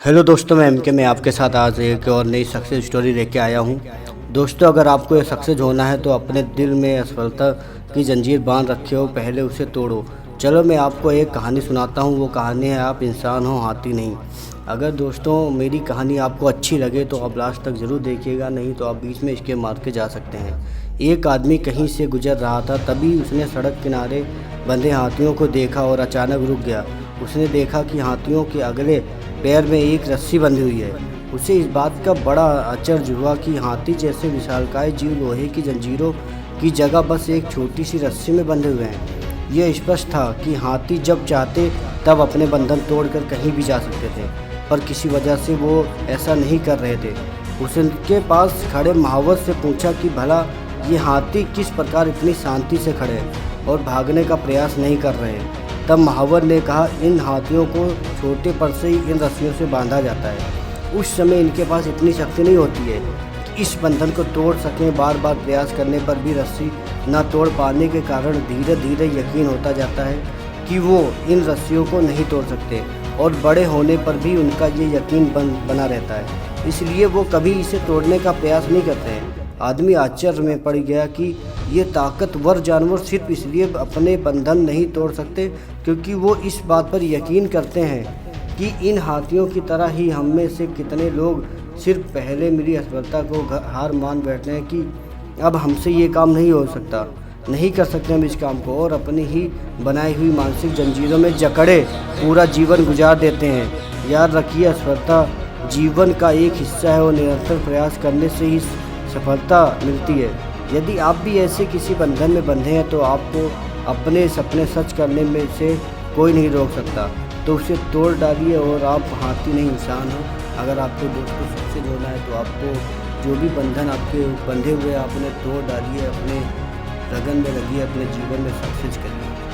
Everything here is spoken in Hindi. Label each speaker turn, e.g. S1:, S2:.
S1: हेलो दोस्तों, मैं आपके साथ आज एक और नई सक्सेस स्टोरी लेके आया हूँ। दोस्तों, अगर आपको ये सक्सेस होना है तो अपने दिल में असफलता की जंजीर बांध रखे हो, पहले उसे तोड़ो। चलो मैं आपको एक कहानी सुनाता हूँ। वो कहानी है आप इंसान हो, हाथी नहीं। अगर दोस्तों मेरी कहानी आपको अच्छी लगे तो आप लास्ट तक ज़रूर देखिएगा, नहीं तो आप बीच में इसके मार के जा सकते हैं। एक आदमी कहीं से गुजर रहा था, तभी उसने सड़क किनारे बंधे हाथियों को देखा और अचानक रुक गया। उसने देखा कि हाथियों के अगले पैर में एक रस्सी बंधी हुई है। उसे इस बात का बड़ा आश्चर्य हुआ कि हाथी जैसे विशालकाय जीव लोहे की जंजीरों की जगह बस एक छोटी सी रस्सी में बंधे हुए हैं। यह स्पष्ट था कि हाथी जब चाहते तब अपने बंधन तोड़कर कहीं भी जा सकते थे, पर किसी वजह से वो ऐसा नहीं कर रहे थे। उसके पास खड़े महावत से पूछा कि भला ये हाथी किस प्रकार इतनी शांति से खड़े हैं और भागने का प्रयास नहीं कर रहे हैं। तब महावर ने कहा, इन हाथियों को छोटे पर से ही इन रस्सियों से बांधा जाता है। उस समय इनके पास इतनी शक्ति नहीं होती है कि इस बंधन को तोड़ सकें। बार बार प्रयास करने पर भी रस्सी न तोड़ पाने के कारण धीरे धीरे यकीन होता जाता है कि वो इन रस्सियों को नहीं तोड़ सकते, और बड़े होने पर भी उनका ये यकीन बना रहता है, इसलिए वो कभी इसे तोड़ने का प्रयास नहीं करते हैं। आदमी आश्चर्य में पड़ गया कि ये ताकतवर जानवर सिर्फ इसलिए अपने बंधन नहीं तोड़ सकते क्योंकि वो इस बात पर यकीन करते हैं कि इन हाथियों की तरह ही हम में से कितने लोग सिर्फ पहले मिली असफलता को हार मान बैठते हैं कि अब हमसे ये काम नहीं हो सकता, नहीं कर सकते हम इस काम को, और अपनी ही बनाई हुई मानसिक जंजीरों में जकड़े पूरा जीवन गुजार देते हैं। याद रखिए, असफलता जीवन का एक हिस्सा है और निरंतर प्रयास करने से ही सफलता मिलती है। यदि आप भी ऐसे किसी बंधन में बंधे हैं तो आपको अपने सपने सच करने में से कोई नहीं रोक सकता, तो उसे तोड़ डालिए और आप हाथी नहीं इंसान हो। अगर आपको दोस्तों सक्सेस होना है तो आपको जो भी बंधन आपके बंधे हुए हैं, आप उन्हें तोड़ डालिए, अपने लगन में लगिए, अपने जीवन में सक्सेस करिए।